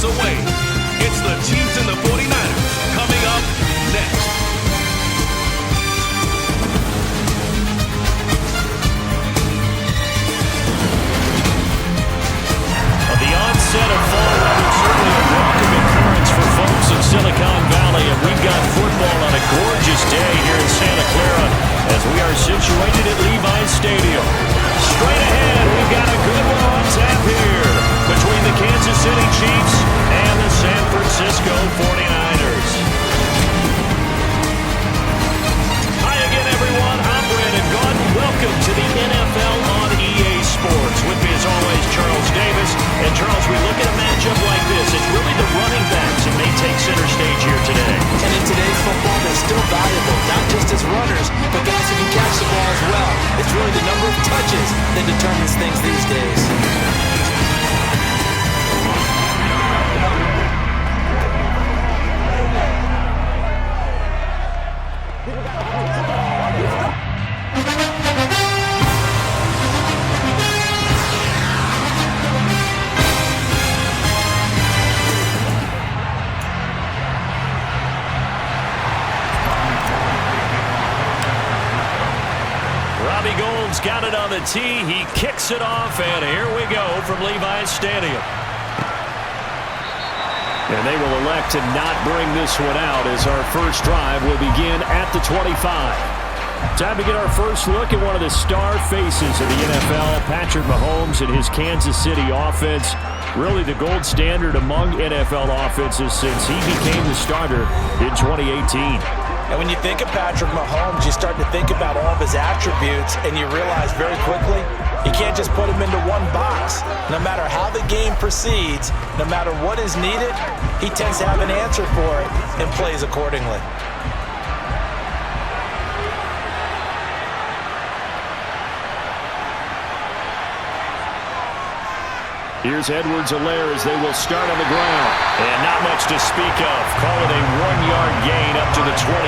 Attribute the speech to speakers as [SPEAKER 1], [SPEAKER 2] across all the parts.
[SPEAKER 1] away. It's the Chiefs and the 49ers coming up next.
[SPEAKER 2] The onset of fall weather certainly a welcome occurrence for folks in Silicon Valley, and we've got football on a gorgeous day here in Santa Clara as we are situated at Levi's Stadium. Straight ahead, we've got a good one on tap here between the Kansas City Chiefs and the San Francisco 49ers. Hi again, everyone. I'm Brandon Gaudin. Welcome to the NFL on EA Sports. With me, as always, Charles Davis. And, Charles, we look at a matchup like this. It's really the running backs that may take center stage here today.
[SPEAKER 3] And in today's football, they're still valuable, not just as runners, but guys who can catch the ball as well. It's really the number of touches that determines things these days.
[SPEAKER 2] Got it on the tee. He kicks it off, and here we go from Levi's Stadium. And they will elect to not bring this one out as our first drive will begin at the 25. Time to get our first look at one of the star faces of the NFL, Patrick Mahomes and his Kansas City offense. Really the gold standard among NFL offenses since he became the starter in 2018.
[SPEAKER 3] And when you think of Patrick Mahomes, you start to think about all of his attributes, and you realize very quickly you can't just put him into one box. No matter how the game proceeds, no matter what is needed, he tends to have an answer for it and plays accordingly.
[SPEAKER 2] Here's Edwards-Helaire as they will start on the ground. And not much to speak of. Call it a 1-yard gain up to the 26.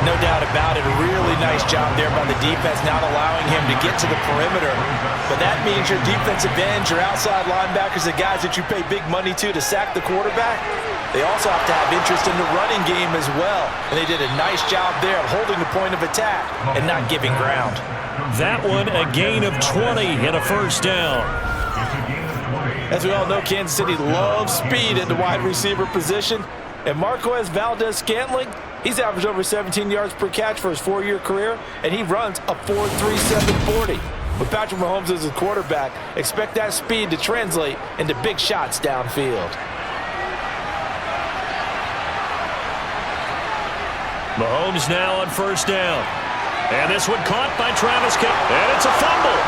[SPEAKER 3] No doubt about it. A really nice job there by the defense, not allowing him to get to the perimeter. But that means your defensive ends, your outside linebackers, the guys that you pay big money to sack the quarterback, they also have to have interest in the running game as well. And they did a nice job there of holding the point of attack and not giving ground.
[SPEAKER 2] That one, a gain of 20 and a first down.
[SPEAKER 3] As we all know, Kansas City loves speed at the wide receiver position. And Marquez Valdes-Scantling, he's averaged over 17 yards per catch for his 4-year career, and he runs a 4.37 40. With Patrick Mahomes as his quarterback, expect that speed to translate into big shots downfield.
[SPEAKER 2] Mahomes now on first down. And this one caught by Travis Kelce. And it's a fumble.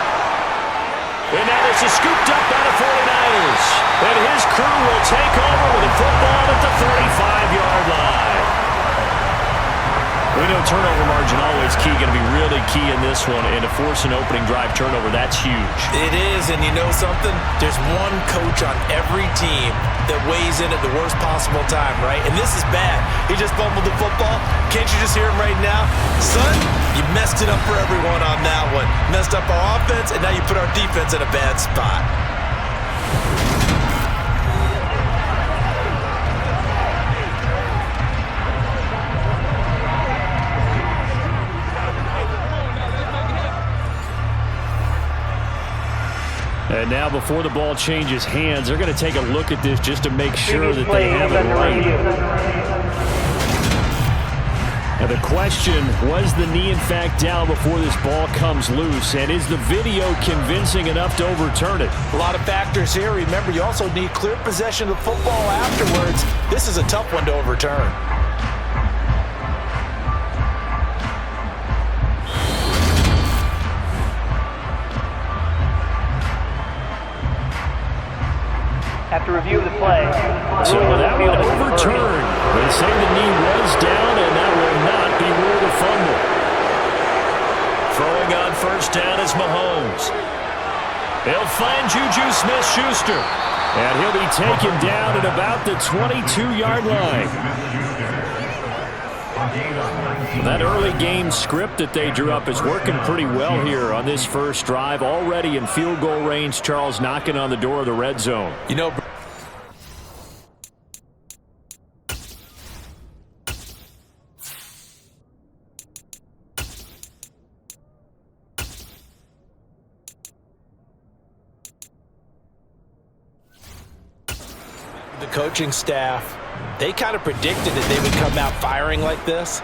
[SPEAKER 2] And now this is scooped up by the 49ers. And his crew will take over with the football at the 35-yard line. We know turnover margin always key, going to be really key in this one. And to force an opening drive turnover, that's huge.
[SPEAKER 3] It is, and you know something? There's one coach on every team that weighs in at the worst possible time, right? And this is bad. He just fumbled the football. Can't you just hear him right now? Son, you messed it up for everyone on that one. Messed up our offense, and now you put our defense in a bad spot.
[SPEAKER 2] And now before the ball changes hands, they're going to take a look at this just to make sure that they have it right. Now the question, was the knee in fact down before this ball comes loose? And is the video convincing enough to overturn it?
[SPEAKER 3] A lot of factors here. Remember, you also need clear possession of the football afterwards. This is a tough one to overturn.
[SPEAKER 4] After review of the play.
[SPEAKER 2] So that one overturned. They say the knee was down, and that will not be ruled a fumble. Throwing on first down is Mahomes. They'll find Juju Smith-Schuster. And he'll be taken down at about the 22-yard line. That early game script that they drew up is working pretty well here on this first drive. Already in field goal range, Charles, knocking on the door of the red zone.
[SPEAKER 3] You know, The coaching staff, they kind of predicted that they would come out firing like this.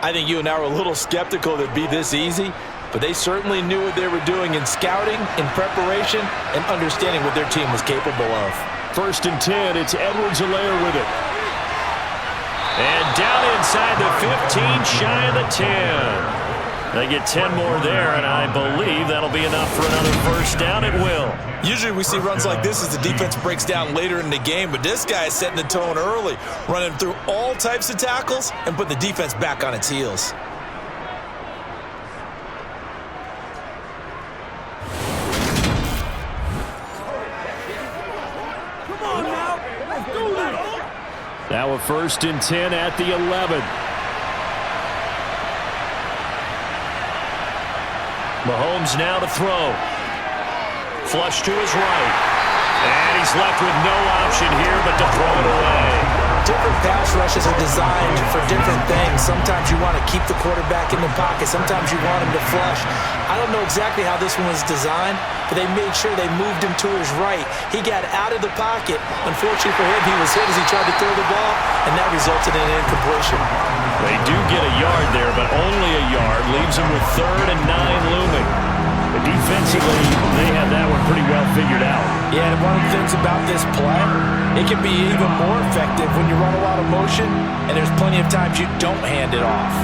[SPEAKER 3] I think you and I were a little skeptical that it'd be this easy, but they certainly knew what they were doing in scouting, in preparation, and understanding what their team was capable of.
[SPEAKER 2] 1st and 10, it's Edwards-Helaire with it. And down inside the 15, shy of the 10. They get 10 more there, and I believe that'll be enough for another first down. It will.
[SPEAKER 3] Usually we see runs like this as the defense breaks down later in the game, but this guy is setting the tone early, running through all types of tackles and put the defense back on its heels.
[SPEAKER 5] Come on now, let's do this.
[SPEAKER 2] Now a 1st and 10 at the 11. Mahomes now to throw. Flush to his right. And he's left with no option here but to throw it away.
[SPEAKER 3] Different pass rushes are designed for different things. Sometimes you want to keep the quarterback in the pocket. Sometimes you want him to flush. I don't know exactly how this one was designed, but they made sure they moved him to his right. He got out of the pocket. Unfortunately for him, he was hit as he tried to throw the ball, and that resulted in an incompletion.
[SPEAKER 2] They do get a yard there, but only a yard. Leaves them with 3rd and 9 looming. But defensively, they had that one pretty well figured out.
[SPEAKER 3] Yeah, and one of the things about this play, it can be even more effective when you run a lot of motion, and there's plenty of times you don't hand it off.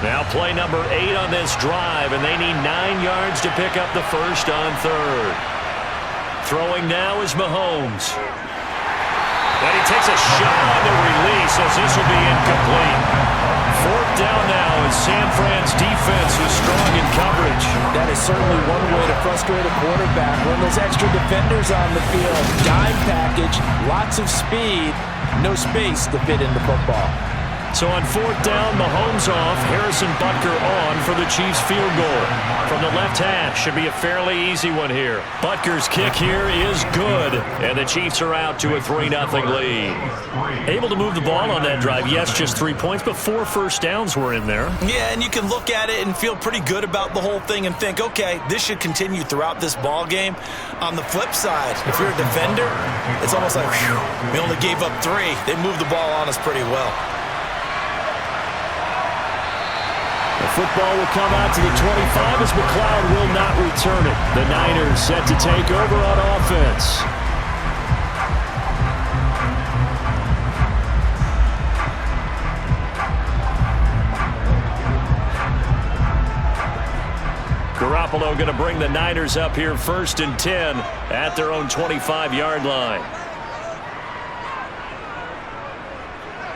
[SPEAKER 2] Now play number 8 on this drive, and they need 9 yards to pick up the first on 3rd. Throwing now is Mahomes. And he takes a shot on the release as this will be incomplete. 4th down now as San Fran's defense is strong in coverage.
[SPEAKER 3] That is certainly one way to frustrate a quarterback. Run those extra defenders on the field. Dime package, lots of speed, no space to fit in the football.
[SPEAKER 2] So on 4th down, Mahomes off, Harrison Butker on for the Chiefs field goal. From the left hash, should be a fairly easy one here. Butker's kick here is good, and the Chiefs are out to a 3-0 lead. Able to move the ball on that drive. Yes, just 3 points, but 4 first downs were in there.
[SPEAKER 3] Yeah, and you can look at it and feel pretty good about the whole thing and think, okay, this should continue throughout this ball game. On the flip side, if you're a defender, it's almost like, whew, we only gave up 3. They moved the ball on us pretty well.
[SPEAKER 2] The football will come out to the 25 as McLeod will not return it. The Niners set to take over on offense. Garoppolo going to bring the Niners up here 1st and 10 at their own 25-yard line.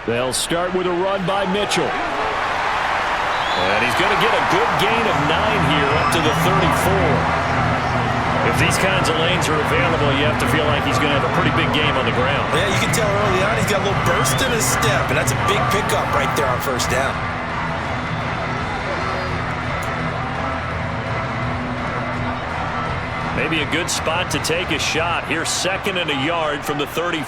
[SPEAKER 2] They'll start with a run by Mitchell. And he's going to get a good gain of 9 here up to the 34. If these kinds of lanes are available, you have to feel like he's going to have a pretty big game on the ground.
[SPEAKER 3] Yeah, you can tell early on he's got a little burst in his step, and that's a big pickup right there on 1st down.
[SPEAKER 2] Maybe a good spot to take a shot. Here's 2nd and a yard from the 34.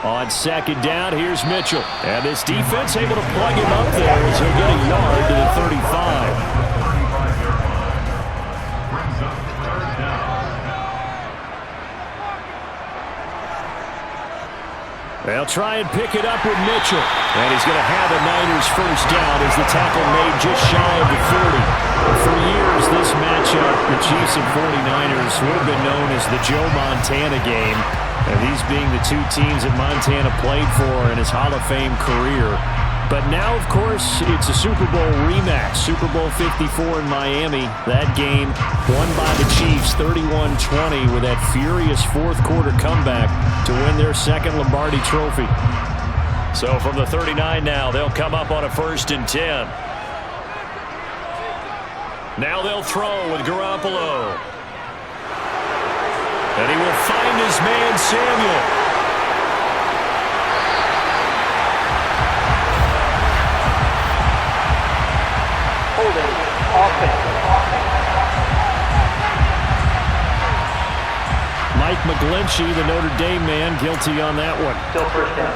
[SPEAKER 2] On 2nd down, here's Mitchell. And this defense able to plug him up there as he'll get a yard to the 35. They'll try and pick it up with Mitchell. And he's going to have a Niners first down as the tackle made just shy of the 40. For years, this matchup, the Chiefs and 49ers, would have been known as the Joe Montana game. And these being the 2 teams that Montana played for in his Hall of Fame career. But now, of course, it's a Super Bowl rematch. Super Bowl 54 in Miami. That game won by the Chiefs 31-20 with that furious 4th quarter comeback to win their 2nd Lombardi trophy. So from the 39 now, they'll come up on a 1st and 10. Now they'll throw with Garoppolo. And he will find his man, Samuel.
[SPEAKER 4] Holding offense.
[SPEAKER 2] Mike McGlinchey, the Notre Dame man, guilty on that one.
[SPEAKER 4] Still first down.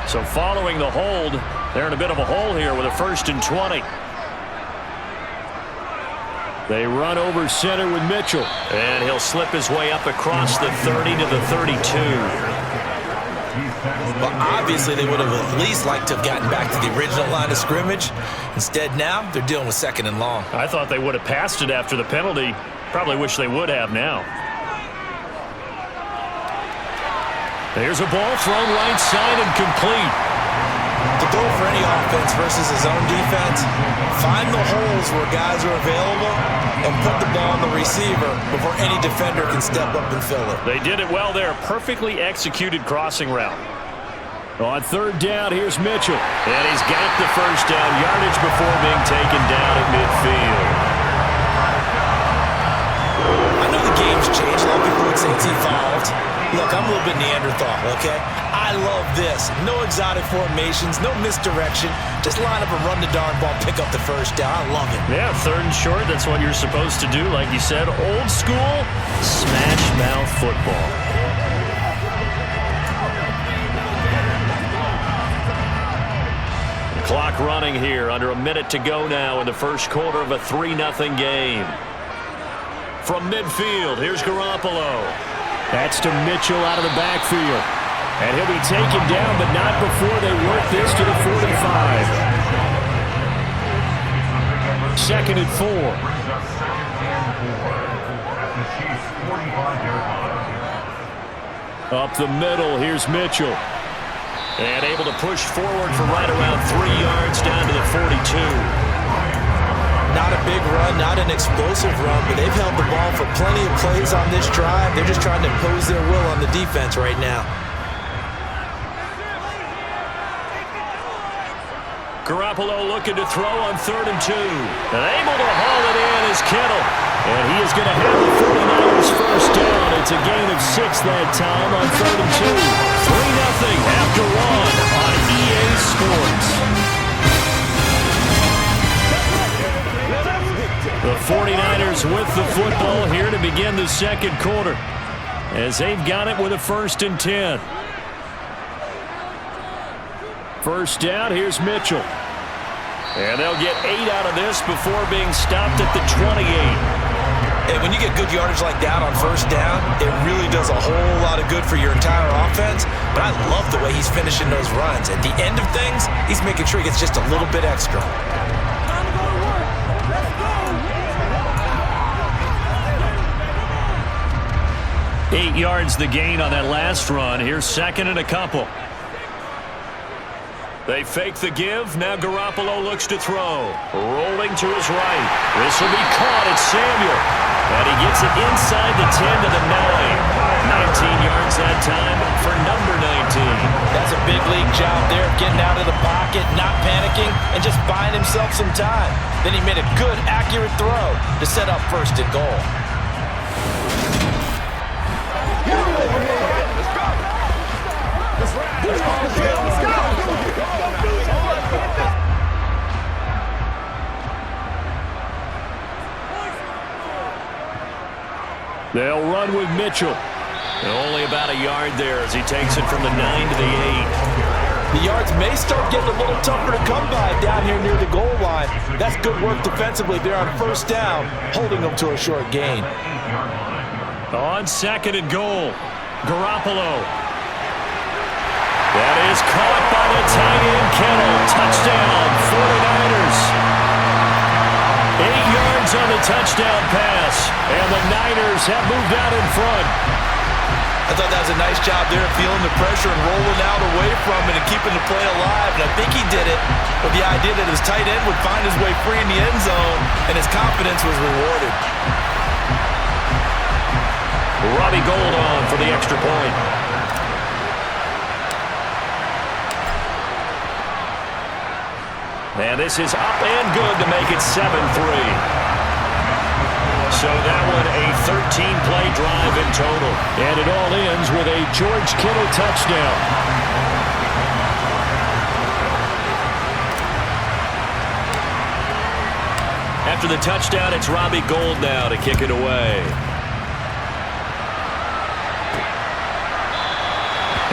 [SPEAKER 2] So following the hold, they're in a bit of a hole here with a 1st and 20. They run over center with Mitchell. And he'll slip his way up across the 30 to the 32.
[SPEAKER 3] Well, obviously they would have at least liked to have gotten back to the original line of scrimmage. Instead now, they're dealing with 2nd and long.
[SPEAKER 2] I thought they would have passed it after the penalty. Probably wish they would have now. There's a ball thrown right side and complete.
[SPEAKER 3] To throw for any offense versus his own defense, find the holes where guys are available and put the ball on the receiver before any defender can step up and fill it.
[SPEAKER 2] They did it well there. Perfectly executed crossing route. On 3rd down, here's Mitchell. And he's got the 1st down yardage before being taken down at midfield.
[SPEAKER 3] I know the game's changed. A lot of people would say it's evolved. Look, I'm a little bit Neanderthal, okay? I love this. No exotic formations, no misdirection. Just line up and run the darn ball, pick up the 1st down. I love it.
[SPEAKER 2] Yeah, 3rd and short, that's what you're supposed to do. Like you said, old school, smash mouth football. The clock running here, under a minute to go now in the 1st quarter of a 3-0 game. From midfield, here's Garoppolo. That's to Mitchell out of the backfield. And he'll be taken down, but not before they work this to the 45. 2nd and 4. Up the middle, here's Mitchell. And able to push forward for right around 3 yards down to the 42.
[SPEAKER 3] Not a big run, not an explosive run, but they've held the ball for plenty of plays on this drive. They're just trying to impose their will on the defense right now.
[SPEAKER 2] Garoppolo looking to throw on 3rd and 2. And able to haul it in is Kittle. And he is going to have the 49ers 1st down. It's a gain of 6 that time on 3rd and 2. 3-0 after 1 on EA Sports. The 49ers with the football here to begin the 2nd quarter as they've got it with a 1st and 10. 1st down, here's Mitchell. And they'll get 8 out of this before being stopped at the 28.
[SPEAKER 3] And when you get good yardage like that on 1st down, it really does a whole lot of good for your entire offense. But I love the way he's finishing those runs. At the end of things, he's making sure he gets just a little bit extra.
[SPEAKER 2] 8 yards the gain on that last run. Here's 2nd and a couple. They fake the give. Now Garoppolo looks to throw. Rolling to his right. This will be caught. It's Samuel. And he gets it inside the 10 to the 9. 19 yards that time for number 19.
[SPEAKER 3] That's a big league job there, getting out of the pocket, not panicking, and just buying himself some time. Then he made a good, accurate throw to set up 1st and goal.
[SPEAKER 2] They'll run with Mitchell. And only about a yard there as he takes it from the 9 to the 8.
[SPEAKER 3] The yards may start getting a little tougher to come by down here near the goal line. That's good work defensively there on 1st down, holding them to a short gain.
[SPEAKER 2] On 2nd and goal, Garoppolo. That is caught by the tight end, Kittle. Touchdown, 49ers. 8 yards on the touchdown pass, and the Niners have moved out in front.
[SPEAKER 3] I thought that was a nice job there, feeling the pressure and rolling out away from it and keeping the play alive. And I think he did it with the idea that his tight end would find his way free in the end zone, and his confidence was rewarded.
[SPEAKER 2] Robbie Gould on for the extra point. And this is up and good to make it 7-3. So that one a 13-play drive in total. And it all ends with a George Kittle touchdown. After the touchdown, it's Robbie Gould now to kick it away.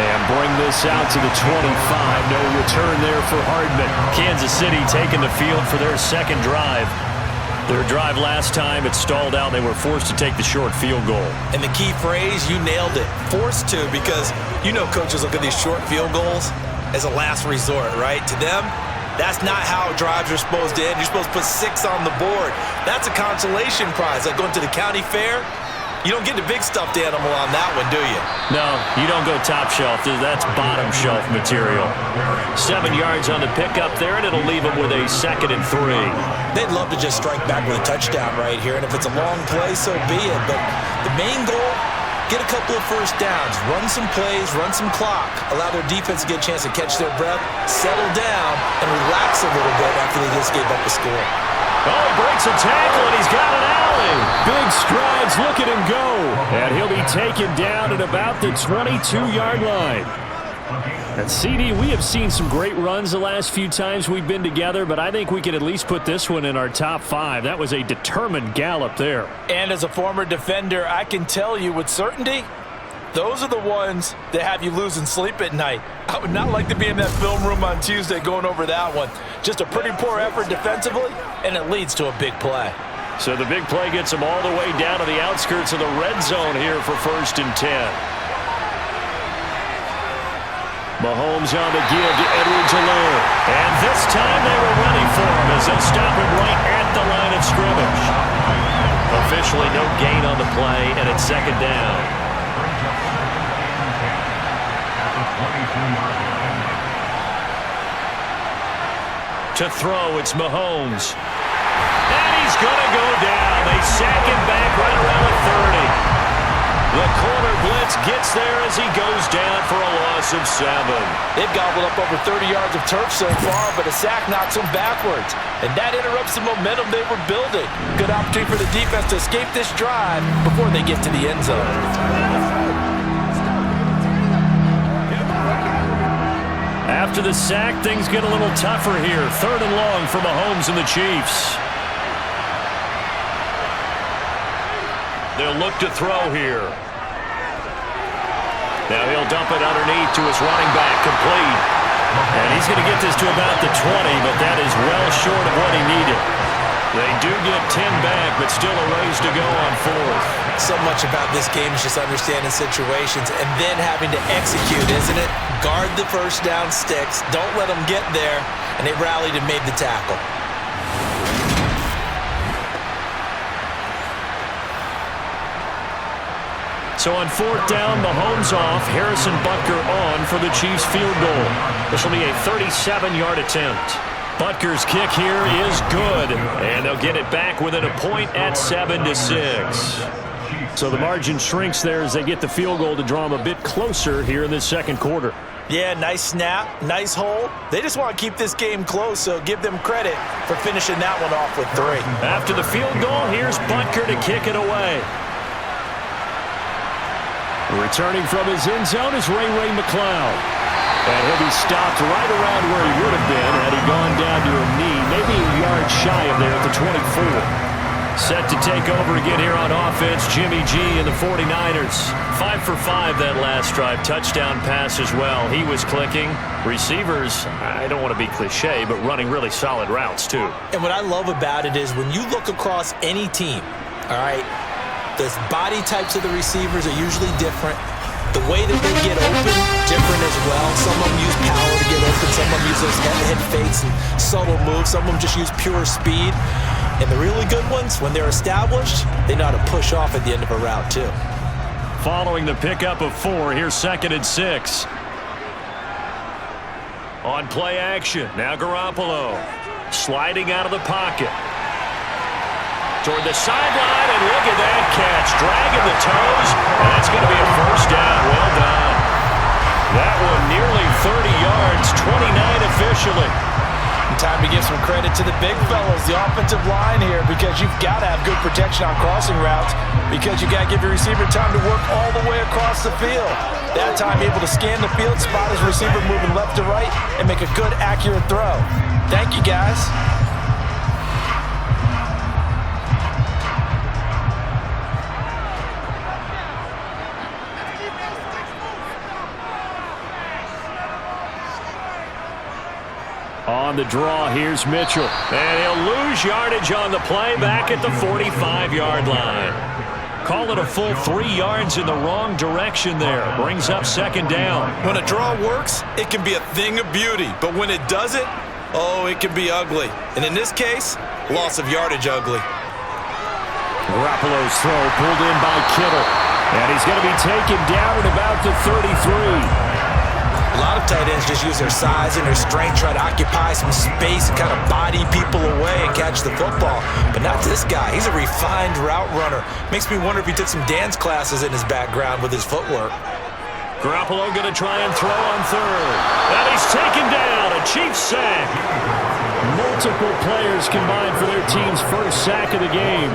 [SPEAKER 2] And bring this out to the 25. No return there for Hardman. Kansas City taking the field for their second drive. Their drive last time, it stalled out. They were forced to take the short field goal.
[SPEAKER 3] And the key phrase, you nailed it. Forced to, because you know coaches look at these short field goals as a last resort, right? To them, that's not how drives are supposed to end. You're supposed to put 6 on the board. That's a consolation prize. Like going to the county fair, you don't get the big stuffed animal on that one, do you?
[SPEAKER 2] No, you don't go top shelf. That's bottom shelf material. 7 yards on the pickup there, and it'll leave them with a 2nd and 3.
[SPEAKER 3] They'd love to just strike back with a touchdown right here, and if it's a long play, so be it. But the main goal, get a couple of first downs, run some plays, run some clock, allow their defense to get a chance to catch their breath, settle down, and relax a little bit after they just gave up the score.
[SPEAKER 2] Oh, he breaks a tackle, and he's got an alley. Big strides. Look at him go. And he'll be taken down at about the 22-yard line. And CD, we have seen some great runs the last few times we've been together, but I think we can at least put this one in our top 5. That was a determined gallop there.
[SPEAKER 3] And as a former defender, I can tell you with certainty, those are the ones that have you losing sleep at night. I would not like to be in that film room on Tuesday going over that one. Just a pretty poor effort defensively, and it leads to a big play.
[SPEAKER 2] So the big play gets them all the way down to the outskirts of the red zone here for 1st and 10. Mahomes on the give to Edwards-Helaire. And this time they were ready for him as they'll stop him right at the line of scrimmage. Officially no gain on the play, and it's 2nd down. To throw, it's Mahomes. And he's going to go down. They sack him back right around the 30. The corner blitz gets there as he goes down for a loss of 7.
[SPEAKER 3] They've gobbled up over 30 yards of turf so far, but a sack knocks them backwards. And that interrupts the momentum they were building. Good opportunity for the defense to escape this drive before they get to the end zone.
[SPEAKER 2] After the sack, things get a little tougher here. 3rd and long for Mahomes and the Chiefs. They'll look to throw here. Now he'll dump it underneath to his running back, complete. And he's going to get this to about the 20, but that is well short of what he needed. They do get 10 back, but still a ways to go on 4th.
[SPEAKER 3] So much about this game is just understanding situations and then having to execute, isn't it? Guard the first down sticks. Don't let them get there. And they rallied and made the tackle.
[SPEAKER 2] So on 4th down, Mahomes off, Harrison Butker on for the Chiefs field goal. This will be a 37-yard attempt. Butker's kick here is good, and they'll get it back within a point at 7-6. So the margin shrinks there as they get the field goal to draw them a bit closer here in this 2nd quarter.
[SPEAKER 3] Yeah, nice snap, nice hole. They just want to keep this game close, so give them credit for finishing that one off with 3.
[SPEAKER 2] After the field goal, here's Butker to kick it away. Returning from his end zone is Ray McCloud. And he'll be stopped right around where he would have been had he gone down to a knee, maybe a yard shy of there at the 24. Set to take over again here on offense, Jimmy G and the 49ers. 5 for 5 that last drive. Touchdown pass as well. He was clicking. Receivers, I don't want to be cliche, but running really solid routes too.
[SPEAKER 3] And what I love about it is when you look across any team, all right, the body types of the receivers are usually different. The way that they get open, different as well. Some of them use power to get open. Some of them use those head fakes and subtle moves. Some of them just use pure speed. And the really good ones, when they're established, they know how to push off at the end of a route too.
[SPEAKER 2] Following the pickup of 4, here's 2nd and 6. On play action, now Garoppolo. Sliding out of the pocket. Toward the sideline, and look at that catch. Dragging the toes, and that's going to be a 1st down. Well done. That one nearly 30 yards, 29 officially.
[SPEAKER 3] Time to give some credit to the big fellas, the offensive line here, because you've got to have good protection on crossing routes because you got to give your receiver time to work all the way across the field. That time able to scan the field, spot his receiver moving left to right, and make a good, accurate throw. Thank you, guys.
[SPEAKER 2] On the draw, here's Mitchell. And he'll lose yardage on the play back at the 45-yard line. Call it a full 3 yards in the wrong direction there. Brings up second down.
[SPEAKER 3] When a draw works, it can be a thing of beauty. But when it doesn't, oh, it can be ugly. And in this case, loss of yardage ugly.
[SPEAKER 2] Garoppolo's throw pulled in by Kittle. And he's going to be taken down at about the 33.
[SPEAKER 3] A lot of tight ends just use their size and their strength, try to occupy some space and kind of body people away and catch the football. But not this guy. He's a refined route runner. Makes me wonder if he took some dance classes in his background with his footwork.
[SPEAKER 2] Garoppolo going to try and throw on third. And he's taken down. A Chiefs sack. Multiple players combined for their team's first sack of the game.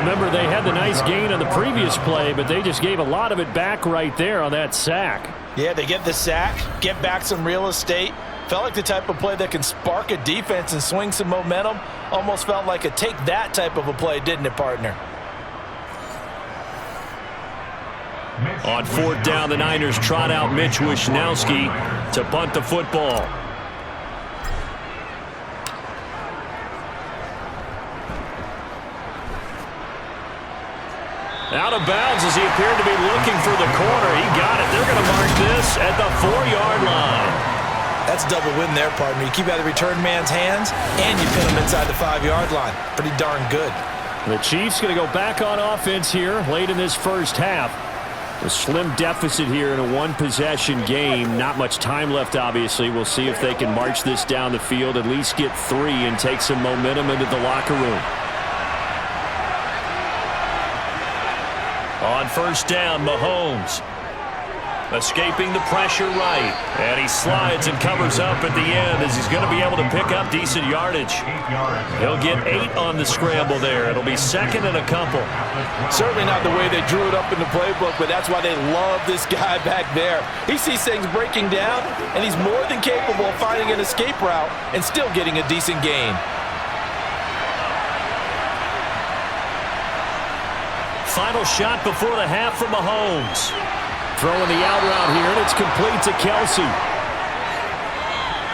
[SPEAKER 2] Remember, they had the nice gain on the previous play, but they just gave a lot of it back right there on that sack.
[SPEAKER 3] Yeah, they get the sack, get back some real estate. Felt like the type of play that can spark a defense and swing some momentum. Almost felt like a take that type of a play, didn't it, partner?
[SPEAKER 2] On fourth down, the Niners trot out Mitch Wishnowski to punt the football. Out of bounds as he appeared to be looking for the corner. He got it. They're going to mark this at the 4-yard line.
[SPEAKER 3] That's double win there, partner. You keep out of the return man's hands, and you pin him inside the 5-yard line. Pretty darn good.
[SPEAKER 2] The Chiefs going to go back on offense here late in this first half. A slim deficit here in a one-possession game. Not much time left, obviously. We'll see if they can march this down the field, at least get 3 and take some momentum into the locker room. On first down, Mahomes escaping the pressure right. And he slides and covers up at the end as he's going to be able to pick up decent yardage. He'll get 8 on the scramble there. It'll be second and a couple.
[SPEAKER 3] Certainly not the way they drew it up in the playbook, but that's why they love this guy back there. He sees things breaking down, and he's more than capable of finding an escape route and still getting a decent gain.
[SPEAKER 2] Final shot before the half from Mahomes. Throwing the out route here, and it's complete to Kelsey.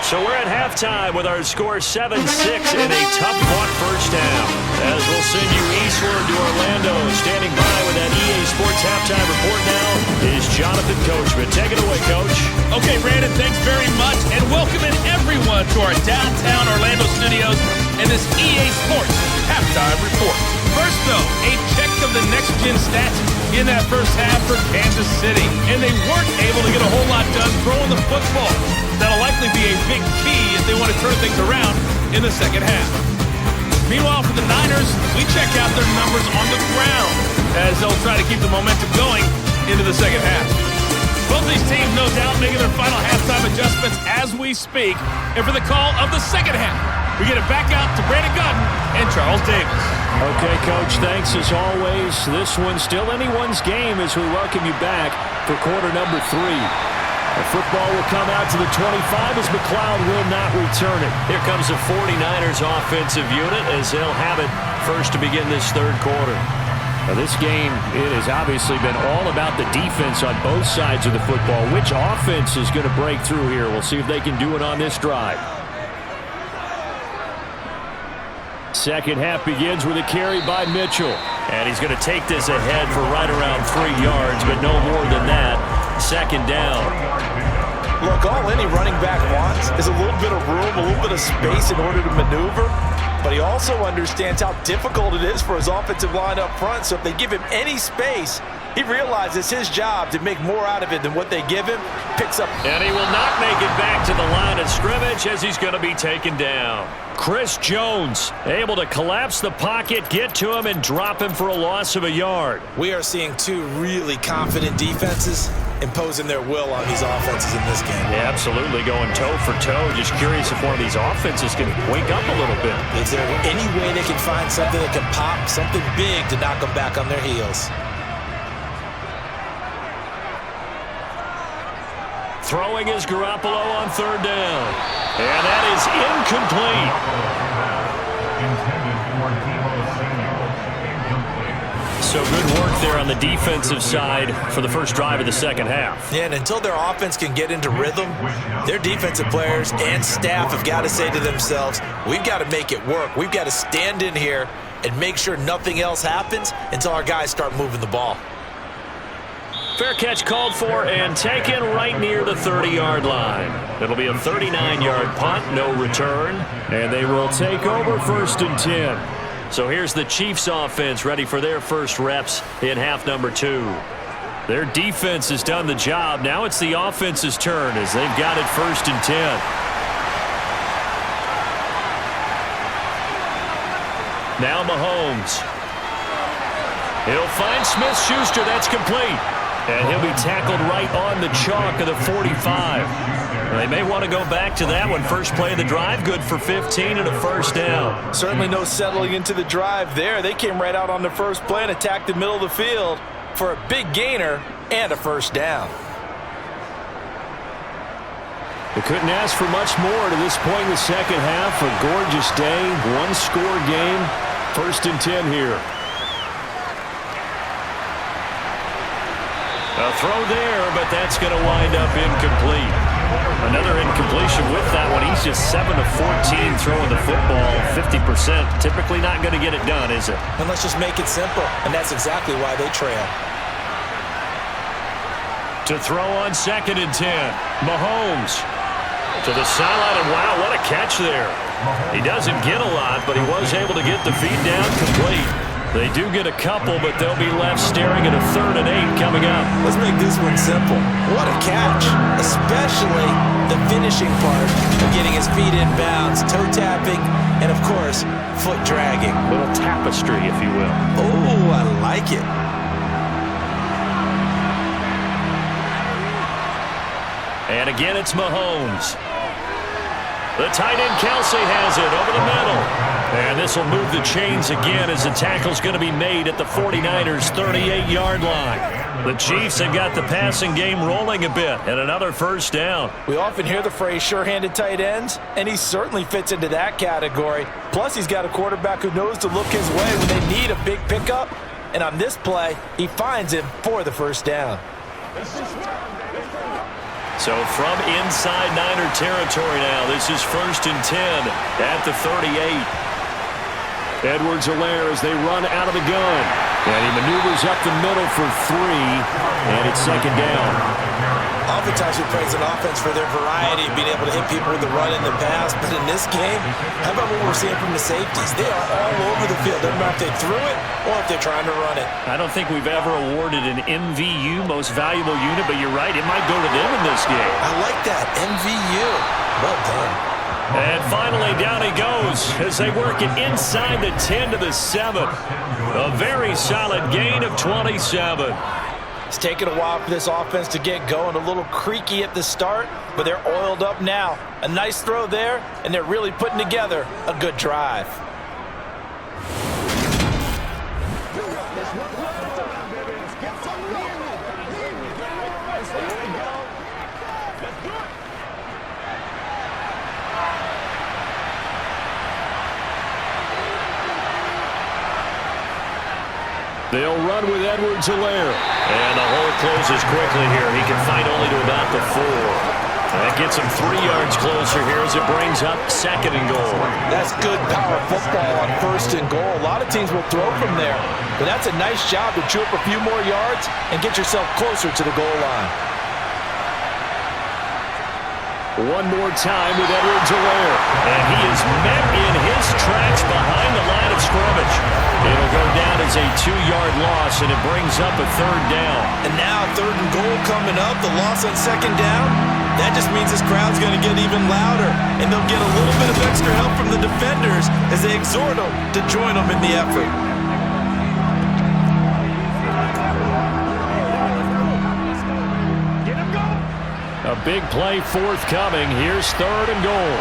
[SPEAKER 2] So we're at halftime with our score 7-6 and a tough-fought first down. As we'll send you eastward to Orlando. Standing by with that EA Sports halftime report now is Jonathan Coachman. Take it away, Coach.
[SPEAKER 6] Okay, Brandon, thanks very much, and welcoming everyone to our downtown Orlando studios and this EA Sports halftime report. First, though, a check of the next-gen stats in that first half for Kansas City. And they weren't able to get a whole lot done throwing the football. That'll likely be a big key if they want to turn things around in the second half. Meanwhile, for the Niners, we check out their numbers on the ground as they'll try to keep the momentum going into the second half. Both these teams, no doubt, making their final halftime adjustments as we speak. And for the call of the second half, we get it back out to Brandon Gutton and Charles Davis.
[SPEAKER 2] Okay, Coach, thanks as always. This one's still anyone's game as we welcome you back for quarter number 3. The football will come out to the 25 as McLeod will not return it. Here comes the 49ers offensive unit as they'll have it first to begin this third quarter. Now, this game, it has obviously been all about the defense on both sides of the football. Which offense is going to break through here? We'll see if they can do it on this drive. Second half begins with a carry by Mitchell. And he's going to take this ahead for right around 3 yards, but no more than that. Second down.
[SPEAKER 3] Look, all any running back wants is a little bit of room, a little bit of space in order to maneuver. But he also understands how difficult it is for his offensive line up front. So if they give him any space, he realizes his job to make more out of it than what they give him. Picks up.
[SPEAKER 2] And he will not make it back to the line of scrimmage as he's going to be taken down. Chris Jones able to collapse the pocket, get to him, and drop him for a loss of a yard.
[SPEAKER 3] We are seeing 2 really confident defenses imposing their will on these offenses in this game.
[SPEAKER 2] Yeah, absolutely, going toe for toe. Just curious if one of these offenses can wake up a little bit.
[SPEAKER 3] Is there any way they can find something that can pop, something big to knock them back on their heels?
[SPEAKER 2] Throwing is Garoppolo on third down. And that is incomplete. So good work there on the defensive side for the first drive of the second half.
[SPEAKER 3] Yeah, and until their offense can get into rhythm, their defensive players and staff have got to say to themselves, we've got to make it work. We've got to stand in here and make sure nothing else happens until our guys start moving the ball.
[SPEAKER 2] Fair catch called for and taken right near the 30-yard line. It'll be a 39-yard punt, no return, and they will take over 1st and 10. So here's the Chiefs offense ready for their first reps in half number 2. Their defense has done the job. Now it's the offense's turn as they've got it 1st and 10. Now Mahomes. He'll find Smith-Schuster. That's complete. And he'll be tackled right on the chalk of the 45. They may want to go back to that one. First play of the drive, good for 15 and a first down.
[SPEAKER 3] Certainly no settling into the drive there. They came right out on the first play and attacked the middle of the field for a big gainer and a first down.
[SPEAKER 2] They couldn't ask for much more to this point in the second half. A gorgeous day, one-score game. 1st and 10 here. A throw there, but that's going to wind up incomplete. Another incompletion with that one. He's just 7 of 14 throwing the football, 50%. Typically not going to get it done, is it?
[SPEAKER 3] And let's just make it simple, and that's exactly why they trail.
[SPEAKER 2] To throw on 2nd and 10. Mahomes to the sideline, and wow, what a catch there. He doesn't get a lot, but he was able to get the feed down complete. They do get a couple, but they'll be left staring at a 3rd and 8 coming up.
[SPEAKER 3] Let's make this one simple. What a catch, especially the finishing part of getting his feet in bounds, toe tapping, and of course, foot dragging.
[SPEAKER 2] Little tapestry, if you will.
[SPEAKER 3] Oh, I like it.
[SPEAKER 2] And again, it's Mahomes. The tight end, Kelsey, has it over the middle. And this will move the chains again as the tackle's going to be made at the 49ers' 38-yard line. The Chiefs have got the passing game rolling a bit, and another first down.
[SPEAKER 3] We often hear the phrase sure-handed tight ends, and he certainly fits into that category. Plus, he's got a quarterback who knows to look his way when they need a big pickup. And on this play, he finds him for the first down.
[SPEAKER 2] So from inside Niner territory now, this is 1st and 10 at the 38. Edwards-Helaire as they run out of the gun. And he maneuvers up the middle for 3, and it's 2nd down.
[SPEAKER 3] Oftentimes we praise an offense for their variety, being able to hit people with the run and the pass. But in this game, how about what we're seeing from the safeties? They are all over the field. Doesn't matter if they threw it or if they're trying to run it.
[SPEAKER 2] I don't think we've ever awarded an MVU, most valuable unit, but you're right, it might go to them in this game.
[SPEAKER 3] I like that, MVU. Well done.
[SPEAKER 2] And finally, down he goes as they work it inside the 10 to the 7. A very solid gain of 27.
[SPEAKER 3] It's taken a while for this offense to get going. A little creaky at the start, but they're oiled up now. A nice throw there, and they're really putting together a good drive.
[SPEAKER 2] They'll run with Edwards-Helaire. And the hole closes quickly here. He can find only to about the 4. That gets him 3 yards closer here as it brings up 2nd and goal.
[SPEAKER 3] That's good power football on 1st and goal. A lot of teams will throw from there, but that's a nice job to chew up a few more yards and get yourself closer to the goal line.
[SPEAKER 2] One more time with Edwards-Helaire. And he is met in his tracks behind the line of scrimmage. It'll go down as a 2-yard loss, and it brings up a 3rd down.
[SPEAKER 3] And now 3rd and goal coming up, the loss on 2nd down. That just means this crowd's going to get even louder, and they'll get a little bit of extra help from the defenders as they exhort them to join them in the effort.
[SPEAKER 2] A big play forthcoming. Here's 3rd and goal.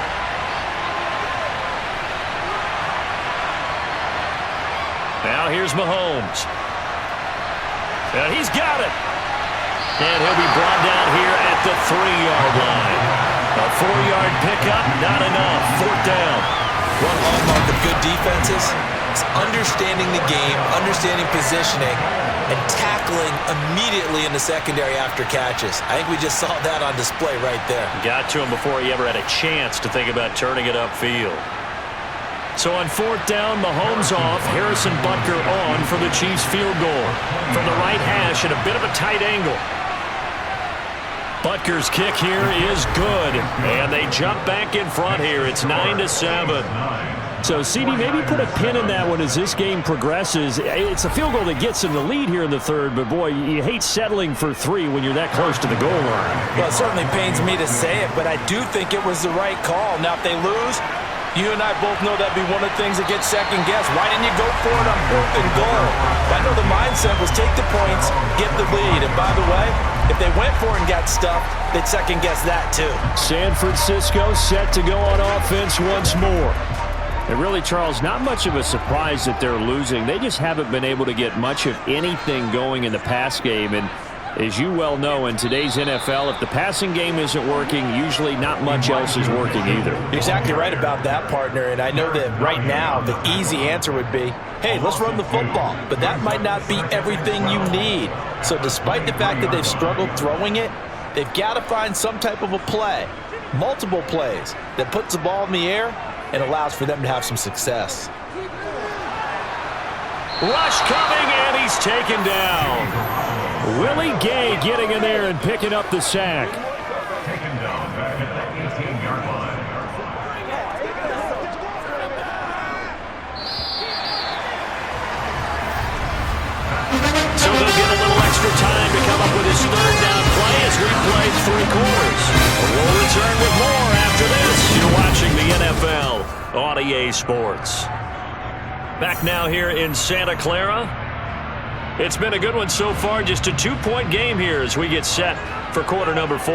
[SPEAKER 2] Now here's Mahomes. And he's got it. And he'll be brought down here at the 3-yard line. A 4-yard pickup, not enough. 4th down.
[SPEAKER 3] One hallmark of good defenses, takes understanding the game, understanding positioning, and tackling immediately in the secondary after catches. I think we just saw that on display right there.
[SPEAKER 2] Got to him before he ever had a chance to think about turning it upfield. So on fourth down, Mahomes off, Harrison Butker on for the Chiefs field goal. From the right hash at a bit of a tight angle. Butker's kick here is good, and they jump back in front here. It's 9-7. So, CD, maybe put a pin in that one as this game progresses. It's a field goal that gets them the lead here in the third, but, boy, you hate settling for 3 when you're that close to the goal line.
[SPEAKER 3] Well, it certainly pains me to say it, but I do think it was the right call. Now, if they lose, you and I both know that'd be one of the things that gets second-guessed. Why didn't you go for it on 4th and goal? I know the mindset was take the points, get the lead. And, by the way, if they went for it and got stuffed, they'd second-guess that, too.
[SPEAKER 2] San Francisco set to go on offense once more. And really, Charles, not much of a surprise that they're losing. They just haven't been able to get much of anything going in the pass game. And as you well know, in today's NFL, if the passing game isn't working, usually not much else is working either.
[SPEAKER 3] You're exactly right about that, partner. And I know that right now the easy answer would be, hey, let's run the football. But that might not be everything you need. So despite the fact that they've struggled throwing it, they've got to find some type of a play, multiple plays, that puts the ball in the air and allows for them to have some success.
[SPEAKER 2] Rush coming, and he's taken down. Willie Gay getting in there and picking up the sack.
[SPEAKER 7] Taken down back at the 18-yard line.
[SPEAKER 2] So they'll get a little extra time to come up with his third down play as we play 3 quarters. We'll return with more after this. You're watching the NFL on EA Sports. Back now here in Santa Clara. It's been a good one so far. Just a 2-point game here as we get set for quarter number 4.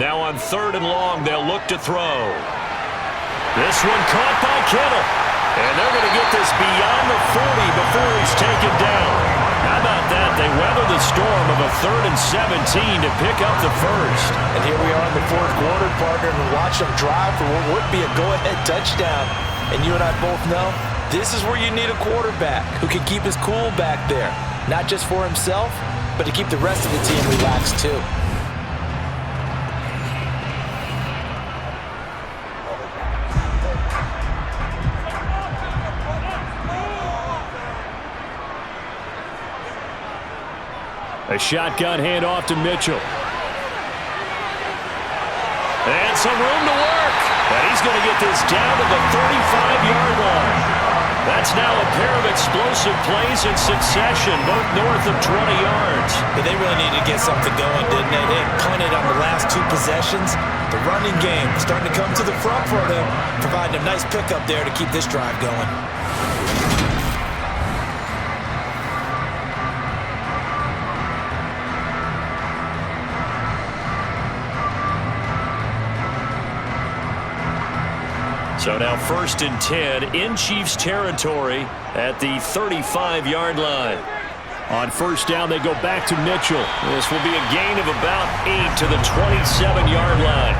[SPEAKER 2] Now on 3rd and long, they'll look to throw. This one caught by Kittle. And they're going to get this beyond the 40 before he's taken down. How about that? They weather the storm of a 3rd and 17 to pick up the first.
[SPEAKER 3] And here we are in the 4th quarter, partner, and watch them drive for what would be a go-ahead touchdown. And you and I both know this is where you need a quarterback who can keep his cool back there. Not just for himself, but to keep the rest of the team relaxed too.
[SPEAKER 2] A shotgun handoff to Mitchell. And some room to work. And he's going to get this down to the 35-yard line. That's now a pair of explosive plays in succession, both north of 20 yards.
[SPEAKER 3] But they really needed to get something going, didn't they? They punted on the last 2 possessions. The running game starting to come to the front for them, providing a nice pickup there to keep this drive going.
[SPEAKER 2] So now 1st and 10 in Chiefs territory at the 35-yard line. On 1st down, they go back to Mitchell. This will be a gain of about 8 to the 27-yard line.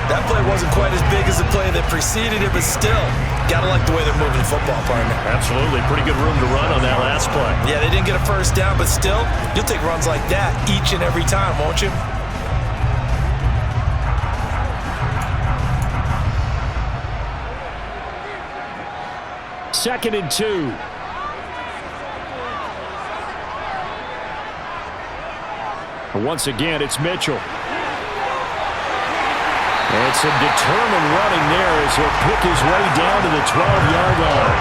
[SPEAKER 3] That play wasn't quite as big as the play that preceded it, but still, gotta like the way they're moving the football, partner.
[SPEAKER 2] Absolutely. Pretty good room to run on that last play.
[SPEAKER 3] Yeah, they didn't get a 1st down, but still, you'll take runs like that each and every time, won't you?
[SPEAKER 2] 2nd and 2. Once again, it's Mitchell. And some determined running there as he'll pick his way down to the 12-yard line.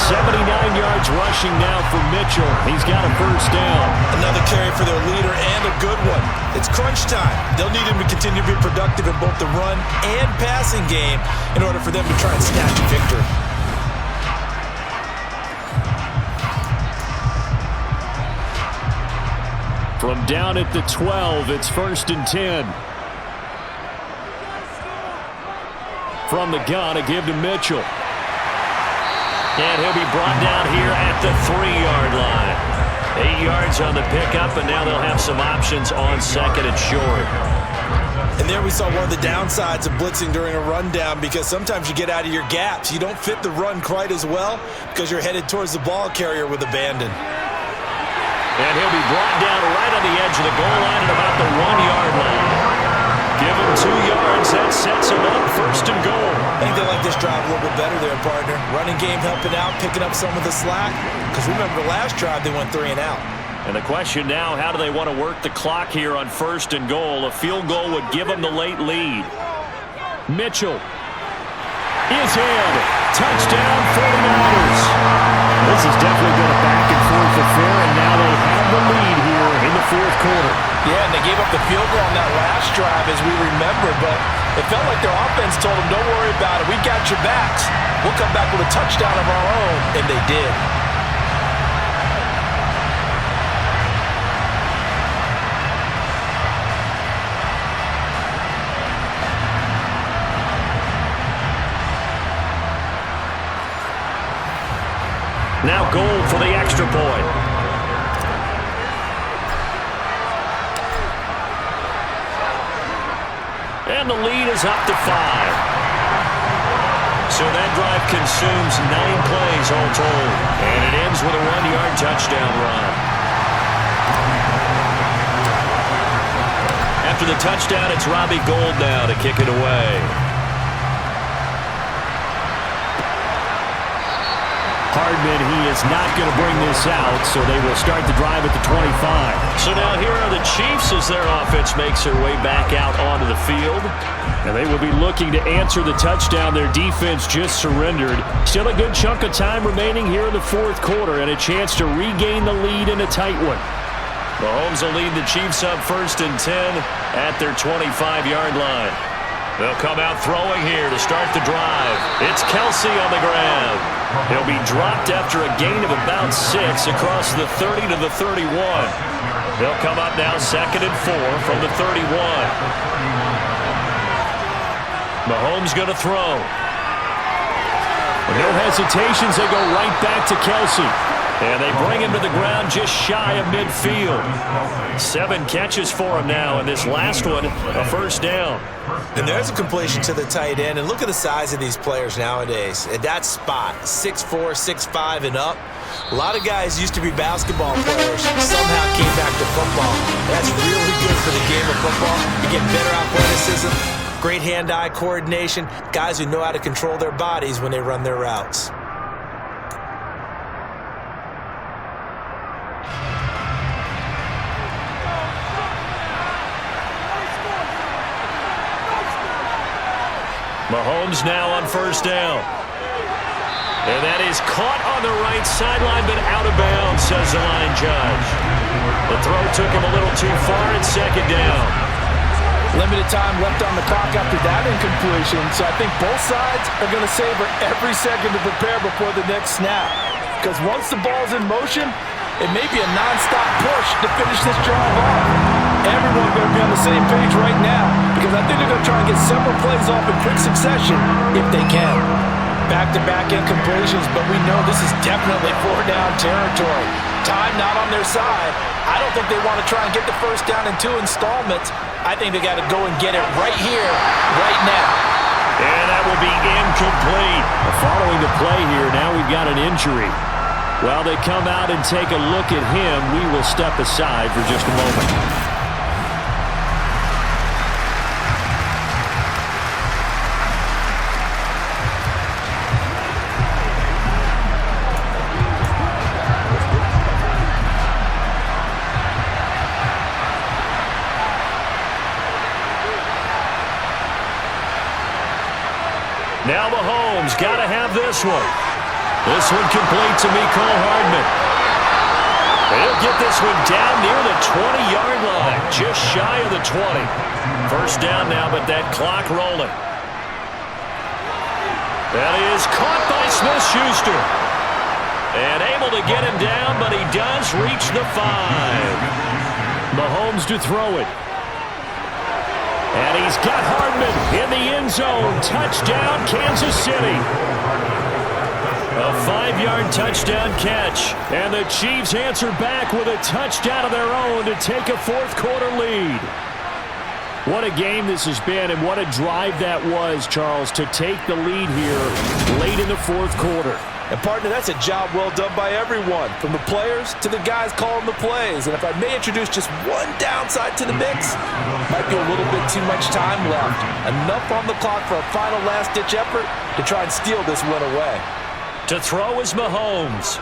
[SPEAKER 2] 79 yards rushing now for Mitchell. He's got a 1st down.
[SPEAKER 3] Another carry for their leader and a good one. It's crunch time. They'll need him to continue to be productive in both the run and passing game in order for them to try and snatch a victory.
[SPEAKER 2] From down at the 12, it's 1st and 10. From the gun, a give to Mitchell. And he'll be brought down here at the 3-yard line. 8 yards on the pickup, and now they'll have some options on 2nd and short.
[SPEAKER 3] And there we saw one of the downsides of blitzing during a rundown, because sometimes you get out of your gaps. You don't fit the run quite as well because you're headed towards the ball carrier with abandon.
[SPEAKER 2] And he'll be brought down right on the edge of the goal line at about the 1-yard line. Give him 2 yards. That sets him up first and goal.
[SPEAKER 3] I think they like this drive a little bit better there, partner. Running game helping out, picking up some of the slack. Because remember, the last drive they went 3 and out.
[SPEAKER 2] And the question now, how do they want to work the clock here on first and goal? A field goal would give them the late lead. Mitchell is in. Touchdown 49ers. This has definitely been a back-and-forth affair, and now they have the lead here in the fourth quarter.
[SPEAKER 3] Yeah, and they gave up the field goal on that last drive, as we remember, but it felt like their offense told them, don't worry about it. We got your backs. We'll come back with a touchdown of our own, and they did.
[SPEAKER 2] Now goal for the extra point. And the lead is up to 5. So that drive consumes 9 plays all told. And it ends with a 1-yard touchdown run. After the touchdown, it's Robbie Gould now to kick it away. Hardman, he is not going to bring this out, so they will start the drive at the 25. So now here are the Chiefs as their offense makes their way back out onto the field. And they will be looking to answer the touchdown their defense just surrendered. Still a good chunk of time remaining here in the fourth quarter and a chance to regain the lead in a tight one. Mahomes will lead the Chiefs up first and 10 at their 25-yard line. They'll come out throwing here to start the drive. It's Kelsey on the ground. He'll be dropped after a gain of about 6 across the 30 to the 31. They'll come up now 2nd and 4 from the 31. Mahomes going to throw. No hesitations, they go right back to Kelsey. And they bring him to the ground just shy of midfield. 7 catches for him now, and this last one, a first down.
[SPEAKER 3] And there's a completion to the tight end. And look at the size of these players nowadays. At that spot, 6'4", 6'5", and up. A lot of guys used to be basketball players, somehow came back to football. That's really good for the game of football. You get better athleticism, great hand-eye coordination, guys who know how to control their bodies when they run their routes.
[SPEAKER 2] Mahomes now on first down. And that is caught on the right sideline, but out of bounds, says the line judge. The throw took him a little too far. It's 2nd down.
[SPEAKER 3] Limited time left on the clock after that incompletion, so I think both sides are going to savor every second to prepare before the next snap. Because once the ball's in motion, it may be a non-stop push to finish this drive off. Everyone's going to be on the same page right now, because I think they're going to try and get several plays off in quick succession if they can. Back-to-back incompletions, but we know this is definitely 4-down territory. Time not on their side. I don't think they want to try and get the first down in 2 installments. I think they got to go and get it right here, right now.
[SPEAKER 2] And that will be incomplete. Following the play here, now we've got an injury. While they come out and take a look at him, we will step aside for just a moment. Now Mahomes got to have this one. This one complete to Mecole Hardman. He'll get this one down near the 20-yard line, just shy of the 20. First down now, but that clock rolling. That is caught by Smith-Schuster. And able to get him down, but he does reach the 5. Mahomes to throw it. And he's got Hardman in the end zone. Touchdown, Kansas City. A 5-yard touchdown catch. And the Chiefs answer back with a touchdown of their own to take a fourth quarter lead. What a game this has been, and what a drive that was, Charles, to take the lead here late in the fourth quarter.
[SPEAKER 3] And, partner, that's a job well done by everyone, from the players to the guys calling the plays. And if I may introduce just one downside to the mix, might be a little bit too much time left. Enough on the clock for a final last-ditch effort to try and steal this win away.
[SPEAKER 2] To throw is Mahomes.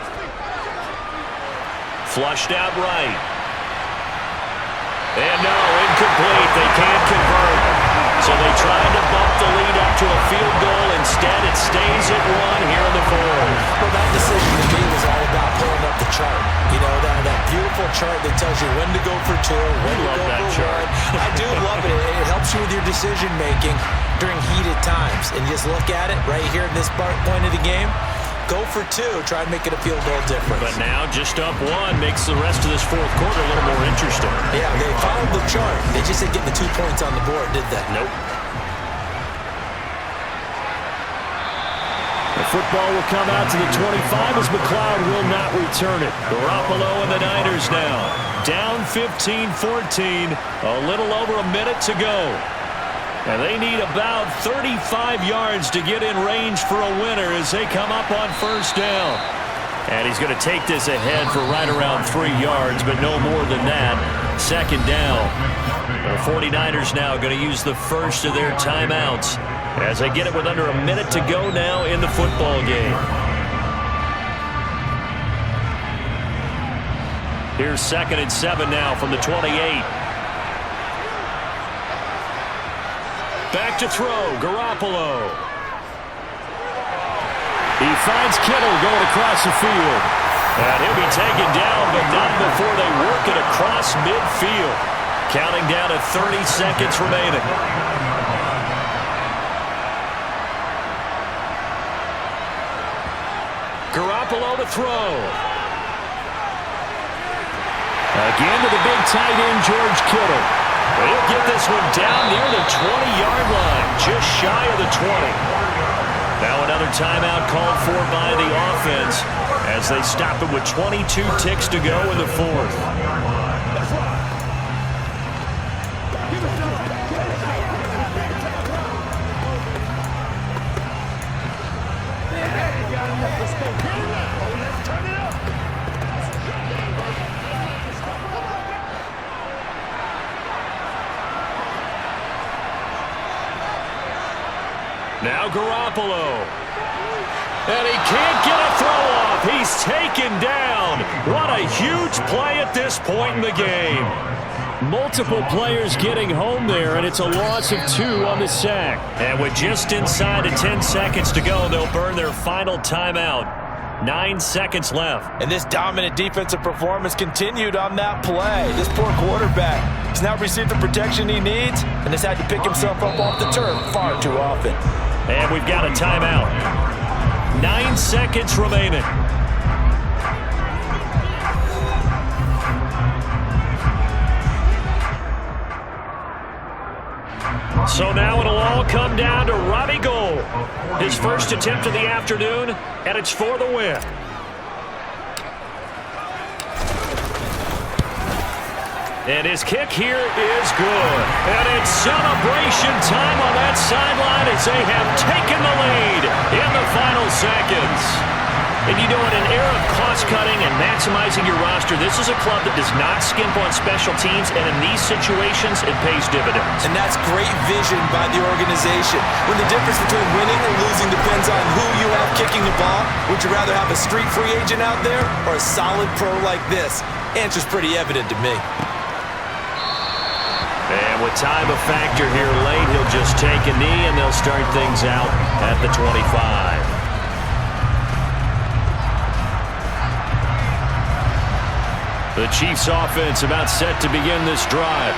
[SPEAKER 2] Flushed out right. And no, incomplete. They can't convert. So they tried to bump the lead up to a field goal. Instead, it stays at 1 here in the fourth.
[SPEAKER 3] Well, that decision to me was all about pulling up the chart. You know, that beautiful chart that tells you when to go for 2, when to go for 1. I do love it. It helps you with your decision-making during heated times. And just look at it right here in this point of the game. Go for 2. Try and make it a field goal difference.
[SPEAKER 2] But now just up 1 makes the rest of this fourth quarter a little more interesting.
[SPEAKER 3] Yeah, they followed the chart. They just didn't get the 2 points on the board, did they?
[SPEAKER 2] Nope. The football will come out to the 25 as McLeod will not return it. Garoppolo and the Niners now. Down 15-14. A little over a minute to go. And they need about 35 yards to get in range for a winner as they come up on first down. And he's going to take this ahead for right around 3 yards, but no more than that. Second down. The 49ers now going to use the first of their timeouts as they get it with under a minute to go now in the football game. Here's 2nd and 7 now from the 28. Back to throw, Garoppolo. He finds Kittle going across the field. And he'll be taken down, but not before they work it across midfield. Counting down to 30 seconds remaining. Garoppolo to throw. Again to the big tight end, George Kittle. He'll get this one down near the 20-yard line, just shy of the 20. Now another timeout called for by the offense as they stop it with 22 ticks to go in the fourth. Now Garoppolo. And he can't get a throw off. He's taken down. What a huge play at this point in the game. Multiple players getting home there, and it's a loss of 2 on the sack. And with just inside of 10 seconds to go, they'll burn their final timeout. 9 seconds left.
[SPEAKER 3] And this dominant defensive performance continued on that play. This poor quarterback has now received the protection he needs and has had to pick himself up off the turf far too often.
[SPEAKER 2] And we've got a timeout. 9 seconds remaining. So now it'll all come down to Robbie Gould. His first attempt of the afternoon, and it's for the win. And his kick here is good. And it's celebration time on that sideline as they have taken the lead in the final seconds. And you know, in an era of cost-cutting and maximizing your roster, this is a club that does not skimp on special teams, and in these situations, it pays dividends.
[SPEAKER 3] And that's great vision by the organization. When the difference between winning and losing depends on who you have kicking the ball, would you rather have a street free agent out there or a solid pro like this? Answer's pretty evident to me.
[SPEAKER 2] And with time a factor here late, he'll just take a knee, and they'll start things out at the 25. The Chiefs' offense about set to begin this drive.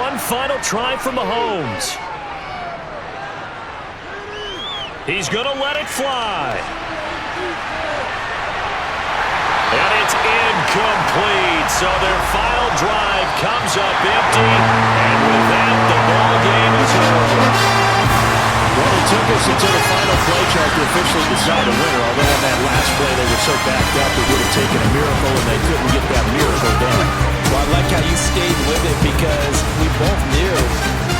[SPEAKER 2] One final try for Mahomes. He's going to let it fly. And it's incomplete. So their final drive comes up empty. And with that, the ball game is over. Well, it took a almost until the final play chart to officially decide a winner, although on that last play they were so backed up it would have taken a miracle and they couldn't get that miracle done.
[SPEAKER 3] Well, I like how you stayed with it because we both knew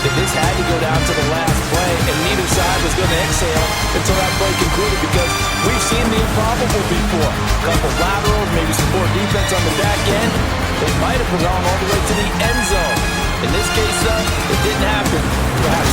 [SPEAKER 3] that this had to go down to the last play, and neither side was going to exhale until that play concluded because we've seen the improbable before. A couple laterals, maybe some more defense on the back end. They might have gone all the way to the end zone. In this case, though, it didn't happen. Perhaps